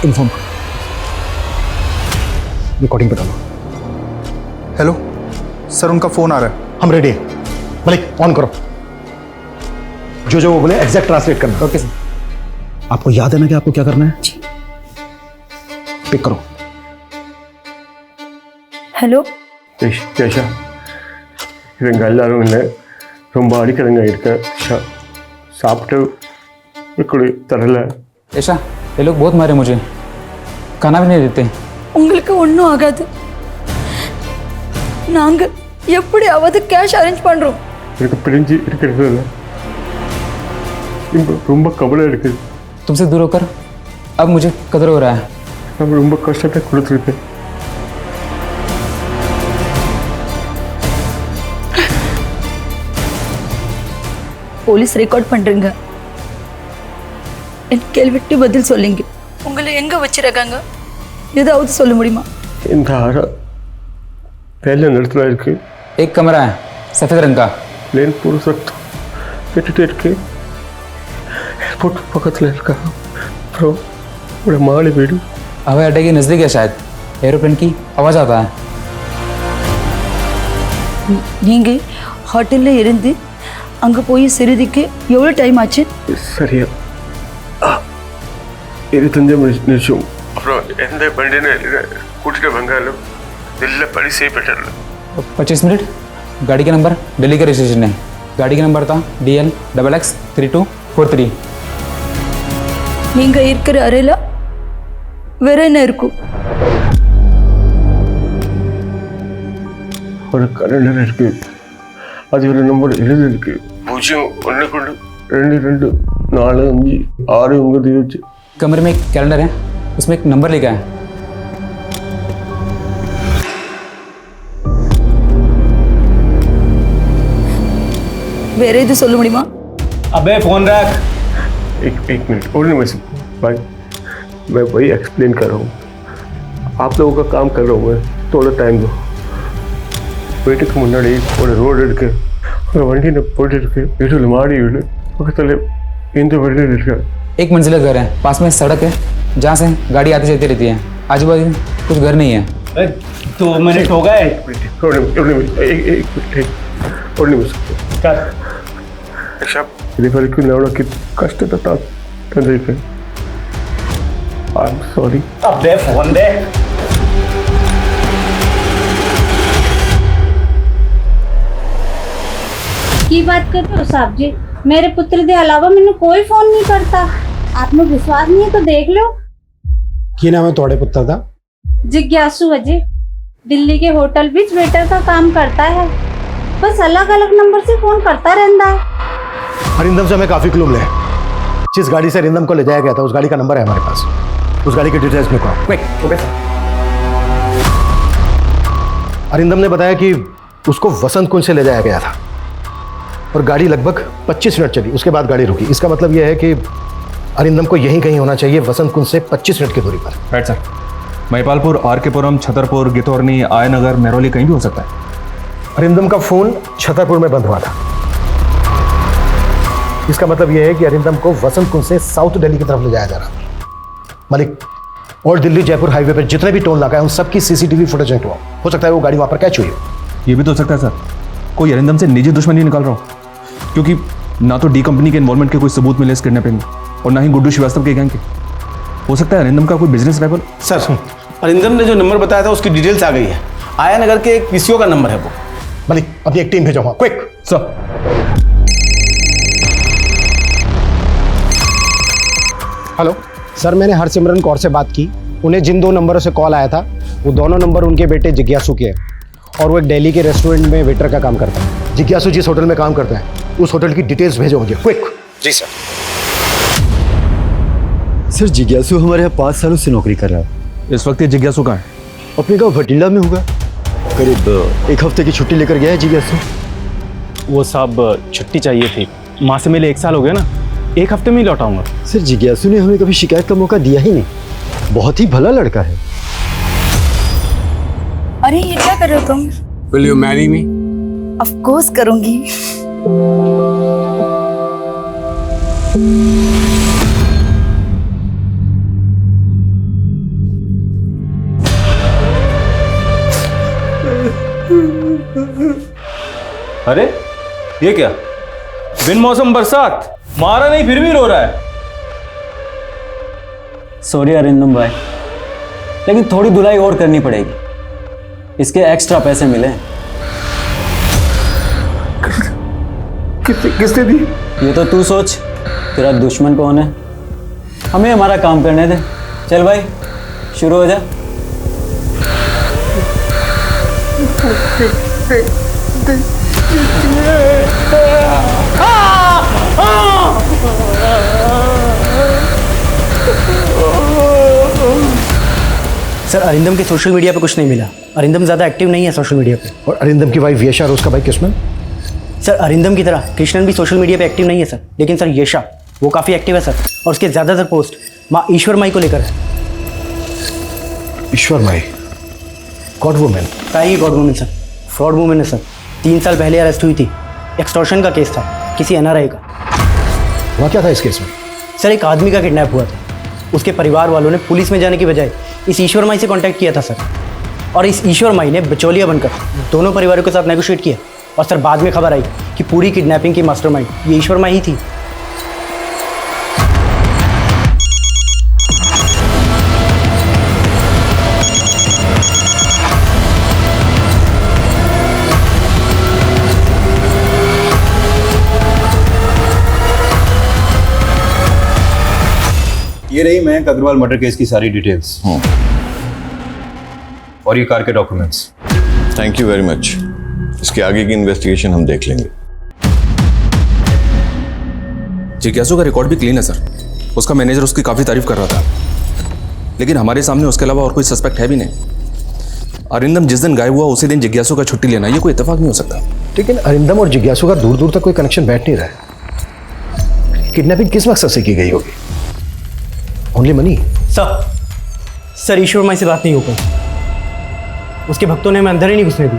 इन्फॉर्म करो, रिकॉर्डिंग पे डालो। हेलो सर, उनका फोन आ रहा है। हम रेडी हैं। मलिक ऑन करो, जो वो बोले एग्जैक्ट ट्रांसलेट करना। Okay sir. आपको याद है ना कि आपको क्या करना है? पिक करो। हेलो கேஷா இவங்க எல்லாரும் என்ன ரொம்ப அடிக்கிறங்க இருக்க சாப்பிட்டு இப்படி தரல। ऐशा ये लोग बहुत मारे मुझे, खाना भी नहीं देते। உங்களுக்கு ஒன்றும் ஆகாது, நாங்க எப்படியாவது கேஷ் அரேஞ்ச் பண்றோம்। எனக்கு பிரிஞ்சு இருக்கிறது ரொம்ப கவலை இருக்கு। तुमसे दूर होकर अब मुझे कदर हो रहा है। हम ரொம்ப கஷ்டத்தை கொடுத்துருக்கேன்। போலீஸ் ரெக்கார்ட் பண்றீங்க, என் கேள்விக்கு பதில் சொல்லுங்க। உங்களை எங்க வச்சிருக்காங்க ஏதாவது சொல்ல முடியுமா? இந்த ஆரா पहले नड़ता இருக்கு। एक कमरा है सफेद रंग का, प्लेन पूरा सख्त केटे இருக்கு। एयरपोर्ट பக்கத்துல இருக்கா ப்ரோ, ஒரு மாடி வீடு। हवाई अड्डे के नज़दीक है शायद, एरोप्लेन की आवाज़ आता है। நீங்க ஹோட்டல்ல இருந்து அங்க போய் சிறுதிக்கு எவ்வளவு டைம் ஆச்சு? சரியா 25 நிமிஷம்। அப்புறம் எந்த பண்டினை கூட்டிட்டு வந்தாலும் दिल्ली बड़ी से बेटर। 25 मिनट। गाड़ी का नंबर दिल्ली का रजिस्ट्रेशन है। गाड़ी का नंबर था DL XX3243। நீங்க இருக்கிற அறையில வேற என்ன இருக்கும்? ஒரு கலண்டர் இருக்கு, அது ஒரு நம்பர் எழுதிருக்கு 01122456 कमरे में एक कैलेंडर है, उसमें एक नंबर लिखा है। வேற எது சொல்ல முடியுமா? अबे फोन रख। एक मिनट और नहीं भाई, मैं वही एक्सप्लेन कर रहा हूँ। आप लोगों का काम कर रहा हूँ मैं, थोड़ा टाइम दो। வீட்டுக்கு முன்னாடி ஒரு ரோடு இருக்கு, ஒரு வண்டியில் போயிட்டு இருக்கு, வீட்டில் மாடி வீடு பக்கத்தில் இந்த வீடு இருக்கு। एक मंजिला घर है, पास में सड़क है जहाँ से गाड़ी आती जाती रहती है, आजू बाजू कुछ घर नहीं है। 2 मिनट हो गए। ఇది వరకు నవ్వడానికి కష్టత తండ్రికి ఐఎమ్ సారీ। अबे फोन दे। की बात कर रहे हो साहब जी? मेरे पुत्र के अलावा मैंने कोई फोन नहीं करता। आपने विश्वास नहीं है तो देख लो। की नाम है थोड़े पुत्र का? जिज्ञासु अजय। दिल्ली के होटल भी वेटर का काम करता है, बस अलग अलग नंबर से फोन करता रहता है। अरिंदम से हमें काफ़ी क्लू मिले हैं। जिस गाड़ी से अरिंदम को ले जाया गया था उस गाड़ी का नंबर है हमारे पास। उस गाड़ी की डिटेल्स लिखो। Okay sir. अरिंदम ने बताया कि उसको वसंत कुंज से ले जाया गया था और गाड़ी लगभग 25 मिनट चली, उसके बाद गाड़ी रुकी। इसका मतलब यह है कि अरिंदम को यहीं कहीं होना चाहिए, वसंत कुंज से 25 मिनट की दूरी पर। Right sir. महिपालपुर, आरकेपुरम, छतरपुर, गितौरनी, आयनगर, मेहरौली कहीं भी हो सकता है। अरिंदम का फोन छतरपुर में बंद हुआ था। इसका मतलब यह है कि अरिंदम को वसंत कुंज से साउथ दिल्ली की तरफ ले जाया जा रहा था। मलिक, और दिल्ली जयपुर हाईवे पर जितने भी टोल नाका है उन सबकी सीसीटीवी फुटेज निकलवाओ। हो सकता है वो गाड़ी वहां पर कैच हुई हो। ये भी तो हो सकता है सर, कोई अरिंदम से निजी दुश्मनी निकाल रहा हो, क्योंकि ना तो डी कंपनी के इन्वॉल्वमेंट के कोई सबूत मिले इस किडनैपिंग में और ना ही गुड्डू श्रीवास्तव के गैंग के। हो सकता है अरिंदम का कोई बिजनेस राइवल। सर, अरिंदम ने जो नंबर बताया था उसकी डिटेल्स आ गई है। आया नगर के एक पीसीओ का नंबर है वो। मलिक, अपनी एक टीम भेजो वहां, क्विक। सर। हेलो सर, मैंने हरसिमरन कौर से बात की। उन्हें जिन 2 नंबरों से कॉल आया था वो दोनों नंबर उनके बेटे जिज्ञासु के हैं और वो एक दिल्ली के रेस्टोरेंट में वेटर का काम करता है। जिज्ञासु जिस होटल में काम करता है उस होटल की डिटेल्स भेजो मुझे, क्विक। जी सर। सर, जिज्ञासु हमारे यहाँ 5 सालों से नौकरी कर रहा है। इस वक्त ये जिज्ञासु कहाँ है? अपने गाँव भटिंडा में होगा। करीब 1 हफ्ते की छुट्टी लेकर गया है जिज्ञासु। वो साहब छुट्टी चाहिए थी, माँ से मिले 1 साल हो गया ना, 1 हफ्ते में ही लौटाऊंगा। सर, जिज्ञासु ने हमें कभी शिकायत का मौका दिया ही नहीं। बहुत ही भला लड़का है। अरे ये क्या कर रहे हो तुम? Will you marry me? Of course करूंगी। अरे ये क्या, बिन मौसम बरसात, मारा नहीं फिर भी रो रहा है। सॉरी अरिंदम भाई, लेकिन थोड़ी धुलाई और करनी पड़ेगी, इसके एक्स्ट्रा पैसे मिले। किसने दी? ये तो तू सोच, तेरा दुश्मन कौन है। हमें हमारा काम करने दे। चल भाई शुरू हो जा। सर, अरिंदम के सोशल मीडिया पे कुछ नहीं मिला। अरिंदम ज़्यादा एक्टिव नहीं है सोशल मीडिया पे। और अरिंदम की वाइफ यशा और उसका भाई कृष्णन? सर, अरिंदम की तरह कृष्णन भी सोशल मीडिया पे एक्टिव नहीं है सर, लेकिन सर यशा वो काफ़ी एक्टिव है सर, और उसके ज़्यादातर पोस्ट माँ ईश्वर माई को लेकर है। ईश्वर माई गॉड वुमेन? क्या ही god woman sir, fraud woman है सर। 3 साल पहले अरेस्ट हुई थी, एक्सटॉर्शन का केस था किसी एनआरआई का। वहाँ क्या था इस केस में? सर, एक आदमी का किडनैप हुआ था। उसके परिवार वालों ने पुलिस में जाने की बजाय इस ईश्वर माई से कांटेक्ट किया था सर, और इस ईश्वर माई ने बिचौलिया बनकर दोनों परिवारों के साथ नेगोशिएट किया। और सर, बाद में खबर आई कि पूरी किडनैपिंग की मास्टरमाइंड ये ईश्वर माई ही थी। ये रही मयंक अग्रवाल मर्डर केस की सारी डिटेल्स और ये कार के documents. Thank you very much. इसके आगे की इन्वेस्टिगेशन हम देख लेंगे। जिज्ञासु का रिकॉर्ड भी क्लीन है सर। उसका मैनेजर उसकी काफ़ी तारीफ कर रहा था, लेकिन हमारे सामने उसके अलावा और कोई सस्पेक्ट है भी नहीं। अरिंदम जिस दिन गायब हुआ उसी दिन जिज्ञासु का छुट्टी लेना, ये कोई इत्तेफाक नहीं हो सकता। लेकिन अरिंदम और जिज्ञासु का दूर दूर तक कोई कनेक्शन बैठ नहीं रहा है। किडनैपिंग किस मकसद से की गई होगी? Only money? सर ईश्वर माई से बात नहीं हो पाई। उसके भक्तों ने हमें अंदर ही नहीं घुसने दी।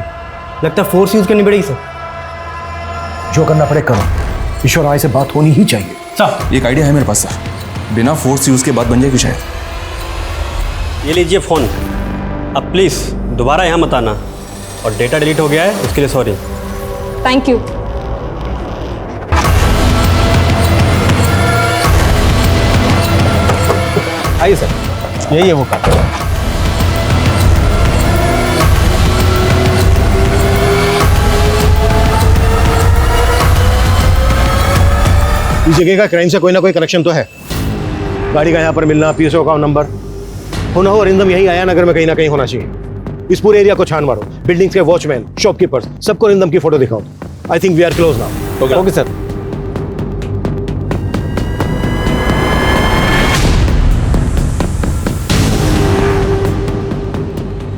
लगता है फोर्स यूज करनी पड़ेगी सर। जो करना पड़े करो, ईश्वर माई से बात होनी ही चाहिए। सर, एक आइडिया है मेरे पास सर, बिना फोर्स यूज के बात बन जाएगी शायद। ये लीजिए फ़ोन। अब प्लीज़ दोबारा यहाँ मत आना, और डेटा डिलीट हो गया है उसके लिए सॉरी। Thank you. आइए सर, यही है वो कार। इस जगह का क्राइम से कोई ना कोई कनेक्शन तो है। गाड़ी का यहाँ पर मिलना, पीएसओ का नंबर, हो ना हो अरिंदम यही आया नगर में कहीं ना कहीं होना चाहिए। इस पूरे एरिया को छान मारो, बिल्डिंग्स के वॉचमैन, शॉपकीपर्स, सबको अरिंदम की फोटो दिखाओ। I think we are close now. Okay sir.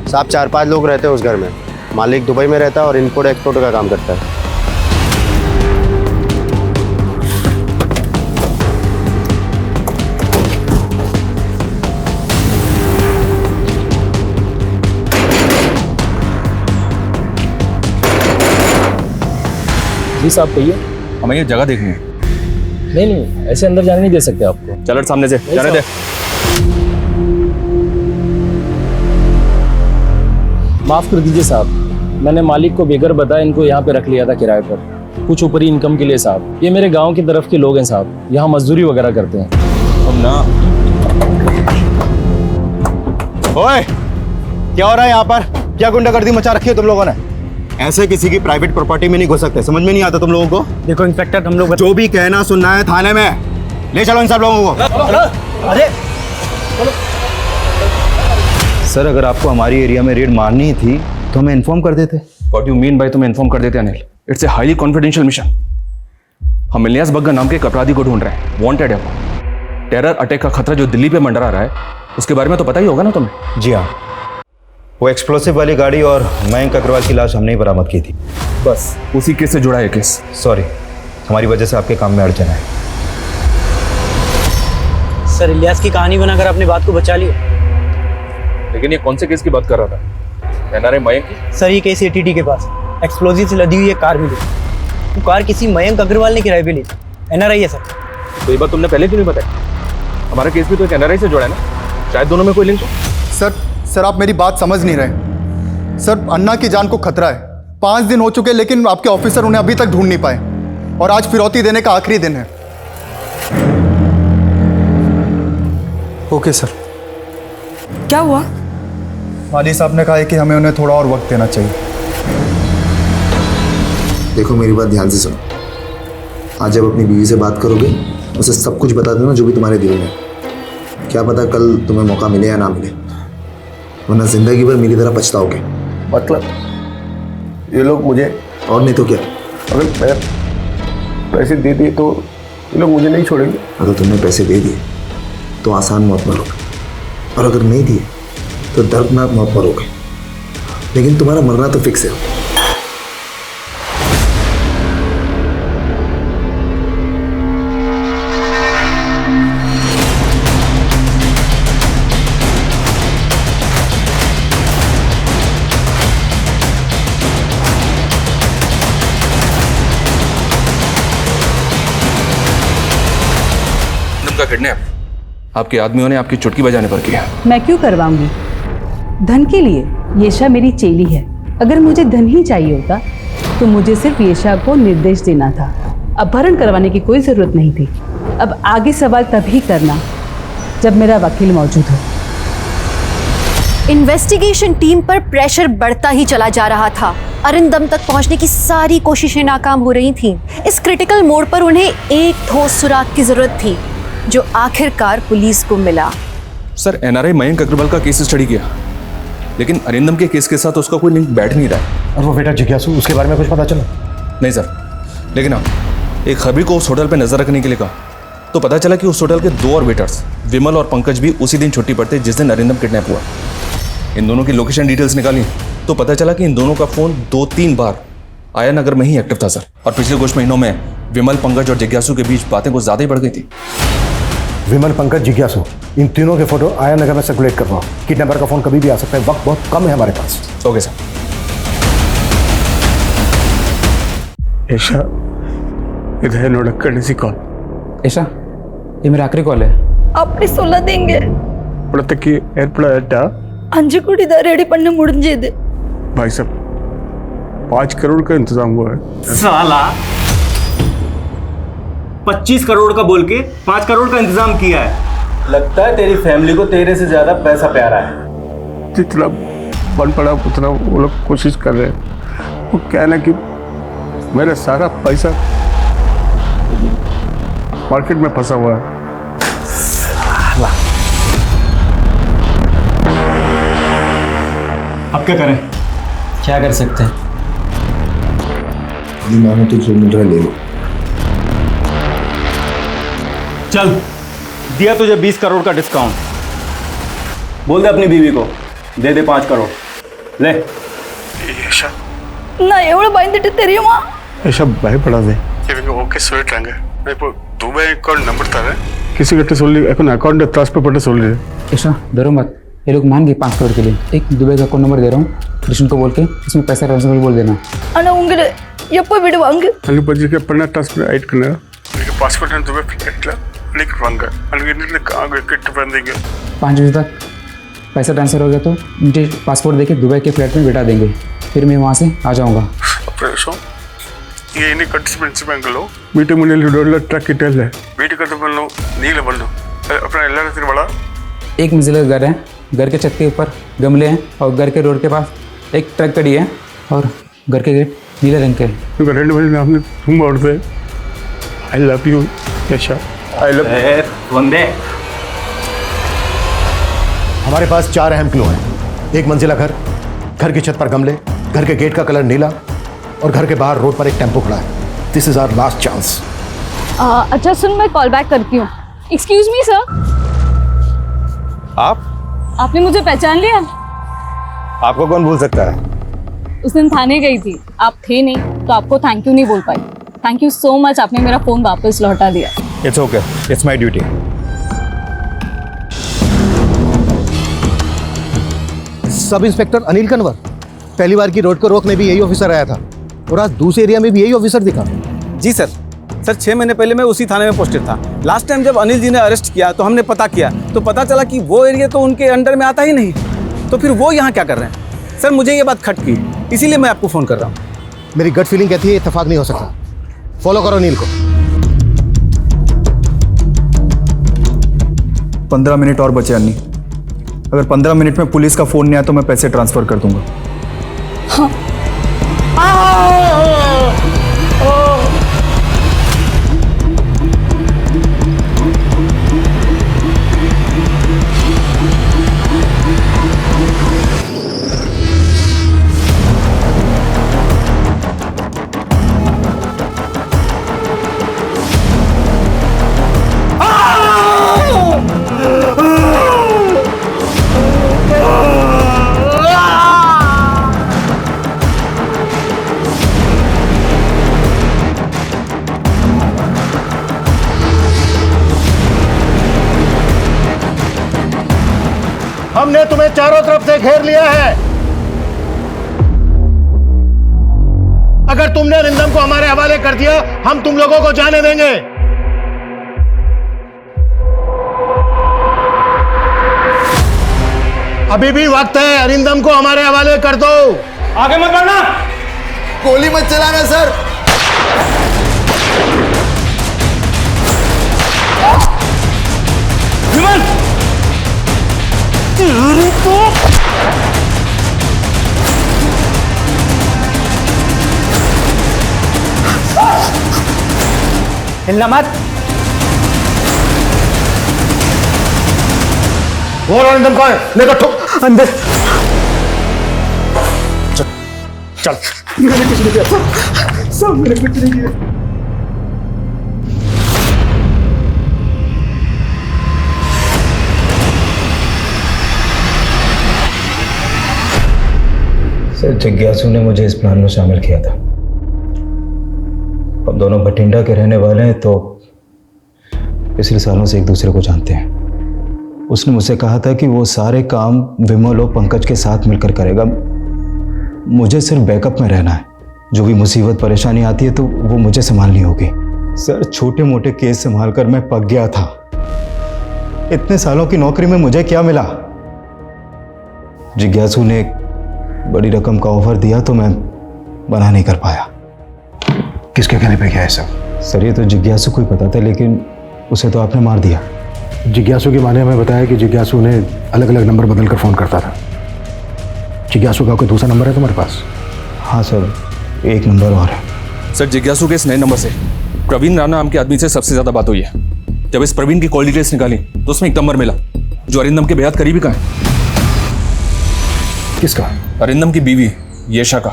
साहब 4-5 लोग रहते हैं उस घर में। मालिक दुबई में रहता है और इम्पोर्ट एक्सपोर्ट का काम करता है। जी साहब कहिए। हमें ये जगह देखनी है। नहीं ऐसे अंदर जाने नहीं दे सकते आपको। चलो सामने से जाने दे। माफ कर दीजिए साहब, मैंने मालिक को बेगर बताया इनको यहाँ पे रख लिया था किराए पर, कुछ ऊपरी इनकम के लिए साहब। ये मेरे गांव की तरफ के लोग हैं साहब, यहाँ मजदूरी वगैरह करते हैं। अब ना ओए, क्या हो रहा है यहाँ पर? क्या गुंडागर्दी मचा रखी है तुम लोगों ने? ऐसे किसी की प्राइवेट प्रॉपर्टी में नहीं घुस सकते, समझ में नहीं आता तुम लोगों को? देखो इंस्पेक्टर, हम लोग जो भी कहना सुनना है थाने में ले चलो इन सब लोगों को। अरे सर, अगर आपको हमारी एरिया में रेड मारनी ही थी तो हमें इन्फॉर्म कर देते। व्हाट यू मीन भाई तुम्हें इन्फॉर्म कर देते Anil? It's a highly confidential mission. हम इलियास बग्गा नाम के एक अपराधी को ढूंढ रहे हैं, वांटेड है वो। टेरर अटैक का खतरा जो दिल्ली पे मंडरा रहा है, उसके बारे में तो पता ही होगा ना तुम्हें? जी हाँ, वो एक्सप्लोसिव वाली गाड़ी और मयंक अग्रवाल की लाश हमने ही बरामद की थी। बस उसी केस से जुड़ा है केस। सॉरी, हमारी वजह से आपके काम में अड़चन है। सर, इलियास की कहानी बनाकर अपनी बात को बचा लिया। लेकिन ये कौन से केस की बात कर रहा था? एनआरआई मयंक की? सर, ये केस एटीटी के पास एक्सप्लोजिव से लदी हुई एक कार मिली। वो कार किसी मयंक अग्रवाल ने किराए पे ली। एनआरआई है सर। तो ये बात तुमने पहले क्यों नहीं बताई? हमारा केस भी तो एक एनआरआई से जुड़ा है ना, शायद दोनों में कोई लिंक हो। सर आप मेरी बात समझ नहीं रहे। सर, अन्ना की जान को खतरा है। 5 दिन हो चुके लेकिन आपके ऑफिसर उन्हें अभी तक ढूंढ नहीं पाए और आज फिरौती देने का आखिरी दिन है। Okay sir. क्या हुआ? वाली साहब ने कहा है कि हमें उन्हें थोड़ा और वक्त देना चाहिए। देखो मेरी बात ध्यान से सुनो। आज जब अपनी बीवी से बात करोगे उसे सब कुछ बता देना जो भी तुम्हारे दिल में। क्या पता कल तुम्हें मौका मिले या ना मिले, वरना जिंदगी भर मेरी तरह पछताओगे। मतलब ये लोग मुझे, और नहीं तो क्या, अगर मैं पैसे दे दिए तो ये लोग मुझे नहीं छोड़ेंगे। अगर तुमने पैसे दे दिए तो आसान मौत मरोगे, और अगर नहीं दिए तो दर्दनाक मौत मरोगे। लेकिन तुम्हारा मरना तो फिक्स है। का किडनैप आपके आदमियों ने आपकी चुटकी बजाने पर किया। मैं क्यों करवाऊंगी? धन के लिए? येशा मेरी चेली है। अगर मुझे धन ही चाहिए होता तो मुझे सिर्फ येशा को निर्देश देना था, अपहरण करवाने की कोई जरूरत नहीं थी। अब आगे सवाल तभी करना जब मेरा वकील मौजूद हो। इन्वेस्टिगेशन टीम पर प्रेशर बढ़ता ही चला जा रहा था। अरिंदम तक पहुंचने की सारी कोशिशें नाकाम हो रही थीं। इस क्रिटिकल मोड़ पर उन्हें एक ठोस सुराग की जरूरत थी, जो आखिरकार पुलिस को मिला। सर, एनआरआई मयंक अग्रवाल का केस स्टडी किया, लेकिन अरिंदम के केस के साथ उसका कोई लिंक बैठ नहीं रहा है। और वो बेटा जिज्ञासु, उसके बारे में कुछ पता चला? नहीं सर, लेकिन हाँ, एक खबरी को उस होटल पर नजर रखने के लिए कहा तो पता चला कि उस होटल के 2 और वेटर्स विमल और पंकज भी उसी दिन छुट्टी पर थे जिस दिन अरिंदम किडनैप हुआ। इन दोनों की लोकेशन डिटेल्स निकाली तो पता चला कि इन दोनों का फोन 2-3 बार आया नगर में ही एक्टिव था सर। और पिछले कुछ महीनों में विमल, पंकज और जिज्ञासु के बीच बातें कुछ ज्यादा ही बढ़ गई थी। विमल, पंकज, जिज्ञासु, इन तीनों के फोटो आया नगर में सर्कुलेट करवाओ। किडनैपर का फोन कभी भी आ सकता है, वक्त बहुत कम है हमारे पास। Okay sir. ऐशा, इधर नोटक करने से कॉल। ऐशा, ये मेरा आखिरी कॉल है। आपने 16 देंगे? इప్పటికి ఏర్పడట 5 कोटी रेडी पड़ने मुड़े दे। भाई साहब 5 करोड़ का इंतजाम हुआ है। साला 25 करोड़ का बोल के 5 करोड़ का इंतजाम किया है। लगता है तेरी फैमिली को तेरे से ज्यादा पैसा प्यारा है। जितना बन पड़ा उतना वो लोग कोशिश कर रहे हैं। वो क्या है ना कि मेरा सारा पैसा मार्केट में फंसा हुआ है। अब क्या करें? क्या कर सकते हैं? ये मानो तो जो मिल रहा है ले लो। चल, दिया तुझे 20 करोड़ का डिस्काउंट। बोल दे अपनी बीवी को दे दे 5 करोड़। ले। ना एवढं बांधिட்டு தெரியுமா? ऐसा பயப்படாதே இவங்க ஓகே சொல்லிட்டாங்க நான் இப்போ துபாய் அக்கௌண்ட் நம்பர் தரேன் किसी கிட்ட சொல்லி এখন அக்கௌண்ட் ट्रांसफर பண்ண சொல்லு ऐसा डरो मत, ये लोग मान गए 5 करोड़ के लिए। एक दुबई का अकाउंट नंबर दे रहा हूँ, कृष्ण को बोल के इसमें पैसा ट्रांसफर बोल देना। ஆனா உங்களை எப்போ விடுவாங்க? அங்க பட்ஜெட் பண்ண ट्रांसफर ऐड करना எனக்கு பாஸ்போர்ட் நான் துபாய் ஃப்ளைட்ல लेके வாங்க அங்க இருந்து அங்க கிட்ட வந்தீங்க 5 बजे तक पैसा ट्रांसफर हो गया तो मुझे पासपोर्ट देके दुबई के फ्लैट में बिठा देंगे, फिर मैं वहाँ से आ जाऊँगा। ये इन्हीं कंटिस्पेंसी बैंकलो मीटे मुन्ने डॉलर ट्रक की टेल है वीट करते बनो नीले बनो अपना एल्ला रतिर बड़ा। एक मंजिला घर है, घर के छत के ऊपर गमले हैं और घर के रोड के पास एक ट्रक खड़ी है और घर के गेट नीले रंग के हैं। तो करंट वाले नाम ने तुम बोलते आई लव यू यशा आई लव वंदे। हमारे पास 4 अहम क्लू हैं। एक मंजिला घर, घर की छत पर गमले, घर के गेट का कलर नीला और घर के बाहर रोड पर एक टेम्पो खड़ा है। This is our last chance. अच्छा सुन, मैं कॉल बैक करती हूँ। एक्सक्यूज मी सर, आपने मुझे पहचान लिया? आपको कौन भूल सकता है? उस दिन थाने गई थी, आप थे नहीं तो आपको थैंक यू नहीं बोल पाई। थैंक यू सो मच, आपने मेरा फोन वापस लौटा दिया। It's okay, it's my duty. Sub inspector Anil Kanwar, पहली बार की रोड को रोकने भी यही ऑफिसर आया था और आज दूसरे एरिया में भी यही ऑफिसर दिखा। जी सर, 6 महीने पहले मैं उसी थाने में पोस्टेड था। लास्ट टाइम जब अनिल जी ने अरेस्ट किया तो हमने पता किया तो पता चला कि वो एरिया तो उनके अंडर में आता ही नहीं, तो फिर वो यहाँ क्या कर रहे हैं? सर मुझे ये बात खटकी, इसीलिए मैं आपको फ़ोन कर रहा हूँ। मेरी गट फीलिंग कहती है इत्तेफाक नहीं हो सकता। फॉलो करो अनिल को। 15 मिनट और बचे अन्नी। अगर 15 मिनट में पुलिस का फोन नहीं आया तो मैं पैसे ट्रांसफर कर दूंगा। हमने तुम्हें चारों तरफ से घेर लिया है। अगर तुमने अरिंदम को हमारे हवाले कर दिया हम तुम लोगों को जाने देंगे। अभी भी वक्त है, अरिंदम को हमारे हवाले कर दो। आगे मत बढ़ना। गोली मत चलाना सर। विमल, तेरे को हिलना मत। वो अरिंदम कौन है? लेकर ठोक अंदर। चल। मैंने कुछ नहीं किया, सब मैंने कुछ नहीं किया। सर जिज्ञासु ने मुझे इस प्लान में शामिल किया था। हम दोनों भटिंडा के रहने वाले हैं तो पिछले सालों से एक दूसरे को जानते हैं। उसने मुझसे कहा था कि वो सारे काम विमल और पंकज के साथ मिलकर करेगा। मुझे सिर्फ बैकअप में रहना है। जो भी मुसीबत परेशानी आती है तो वो मुझे संभालनी होगी। सर छोटे मोटे केस संभाल कर मैं पक गया था। इतने सालों की नौकरी में मुझे क्या मिला? जिज्ञासु ने एक बड़ी रकम का ऑफर दिया तो मैं मना नहीं कर पाया। किसके कहने पे क्या है सब? सर ये तो जिज्ञासु को ही पता था, लेकिन उसे तो आपने मार दिया। जिज्ञासु की माँ ने हमें बताया कि जिज्ञासु ने अलग अलग नंबर बदल कर फ़ोन करता था। जिज्ञासु का कोई दूसरा नंबर है तुम्हारे पास? हाँ सर, एक नंबर और है। सर जिज्ञासु के इस नए नंबर से प्रवीण राणा नाम के आदमी से सबसे ज्यादा बात हुई है। जब इस प्रवीण की कॉल डिटेल्स निकाली तो उसमें एक नंबर मिला जो अरिंदम के बेहद करीबी का है। किसका? अरिंदम की बीवी येशा का।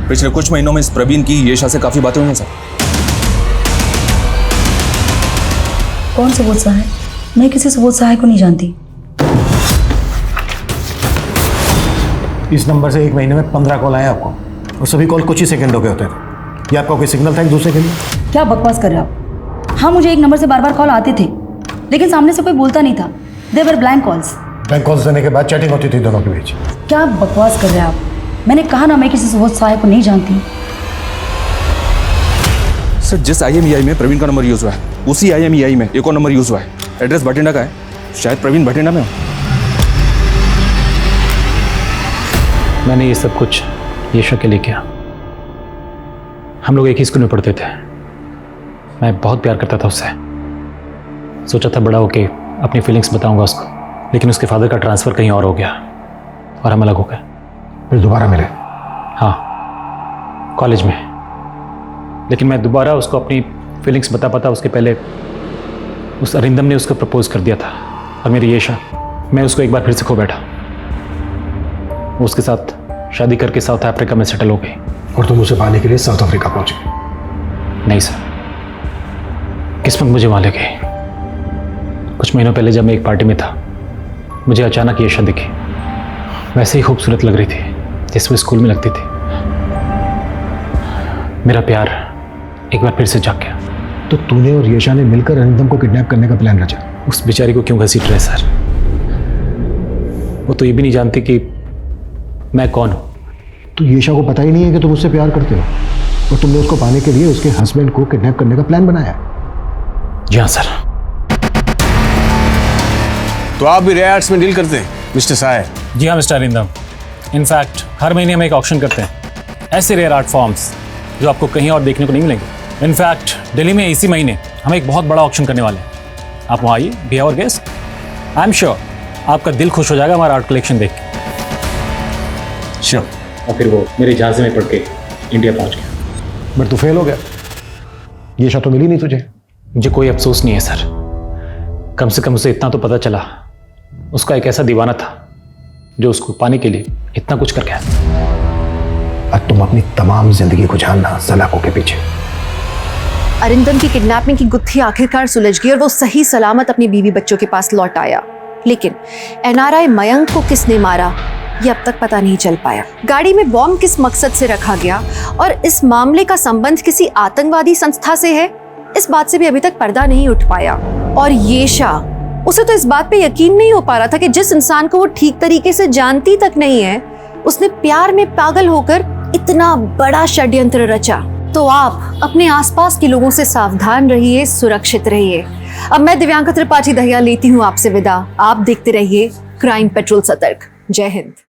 पिछले कुछ महीनों में इस प्रवीण की येशा से काफी बातें हुई हैं सर। कौन सुबोध सहाय? मैं किसी सुबोध सहाय को नहीं जानती। इस नंबर से एक महीने में 15 कॉल आए आपको, और सभी कॉल कुछ ही सेकंडों के होते थे। ये आपका कोई सिग्नल था एक दूसरे के लिए? क्या बकवास कर रहे हो आप? हाँ, मुझे एक नंबर से बार बार कॉल आते थे, लेकिन सामने से कोई बोलता नहीं था। दे वर ब्लैंक कॉल्स। ब्लैंक कॉल्स देने के बाद चैटिंग होती थी दोनों के बीच। क्या बकवास कर रहे हैं आप? मैंने कहा ना, मैं किसी सुबोध सहाय को नहीं जानती। सर, जिस IMEI में प्रवीण का नंबर यूज हुआ है, उसी IMEI में एक और नंबर यूज हुआ है। एड्रेस भटिंडा का है, शायद प्रवीण भटिंडा में हो। मैंने ये सब कुछ येशा के लिए किया। हम लोग एक ही स्कूल में पढ़ते थे। मैं बहुत प्यार करता था उससे। सोचा था बड़ा होके अपनी फीलिंग्स बताऊंगा उसको, लेकिन उसके फादर का ट्रांसफ़र कहीं और हो गया और हम अलग हो गए। फिर दोबारा मिले? हाँ, कॉलेज में। लेकिन मैं दोबारा उसको अपनी फीलिंग्स बता पाता उसके पहले उस अरिंदम ने उसको प्रपोज कर दिया था, और मेरी येशा, मैं उसको एक बार फिर से खो बैठा। वो उसके साथ शादी करके साउथ अफ्रीका में सेटल हो गई। और तुम उसे पाने के लिए साउथ अफ्रीका पहुंच गए? नहीं सर, किस्मत मुझे वहाँ ले गई। कुछ महीनों पहले जब मैं एक पार्टी में था, मुझे अचानक येशा दिखी। वैसे ही खूबसूरत लग रही थी जैसे वो स्कूल में लगती थी। मेरा प्यार एक बार फिर से जाग गया। तो तूने और येशा ने मिलकर अरिंदम को किडनैप करने का प्लान रचा? उस बेचारी को क्यों घसीट रहे सर? वो तो ये भी नहीं जानती कि मैं कौन हूं। तो येशा को पता ही नहीं है कि तुम उससे प्यार करते हो, और तुमने उसको पाने के लिए उसके हस्बैंड को किडनैप करने का प्लान बनाया? जी हाँ सर। तो आप भी रेयर आर्ट्स में डील करते हैं मिस्टर साय? जी हाँ मिस्टर अरिंदम। इनफैक्ट हर महीने हम एक ऑक्शन करते हैं, ऐसे रेयर आर्ट फॉर्म्स जो आपको कहीं और देखने को नहीं मिलेंगे। इनफैक्ट दिल्ली में इसी महीने हम एक बहुत बड़ा ऑक्शन करने वाले हैं। आप वहाँ आइए, be our guest. I am sure आपका दिल खुश हो जाएगा हमारा आर्ट कलेक्शन देख के। श्योर। और फिर वो मेरे जहाज़ में पढ़ के इंडिया पहुँच गया। बट तू फेल हो गया, येशा तो मिली नहीं तुझे। मुझे कोई अफसोस नहीं है सर। कम से कम उसे इतना तो पता चला, उसका एक ऐसा दीवाना था जो उसको पाने के लिए इतना कुछ कर गया। अब तुम अपनी तमाम जिंदगी को जानना सलाखों के पीछे। अरिंदम की किडनैपिंग की गुत्थी आखिरकार सुलझ गई और वो सही सलामत अपनी बीवी बच्चों के पास लौट आया। लेकिन NRI मयंक को किसने मारा ये अब तक पता नहीं चल पाया। गाड़ी में बॉम्ब किस मकसद से रखा गया और इस मामले का संबंध किसी आतंकवादी संस्था से है, इस बात से भी अभी तक पर्दा नहीं उठ पाया। और येशा, उसे तो इस बात पे यकीन नहीं हो पा रहा था कि जिस इंसान को वो ठीक तरीके से जानती तक नहीं है, उसने प्यार में पागल होकर इतना बड़ा षड्यंत्र रचा। तो आप अपने आसपास के लोगों से सावधान रहिए, सुरक्षित रहिए। अब मैं दिव्यांका त्रिपाठी दहिया लेती हूँ आपसे विदा। आप देखते रहिए क्राइम पेट्रोल सतर्क। जय हिंद।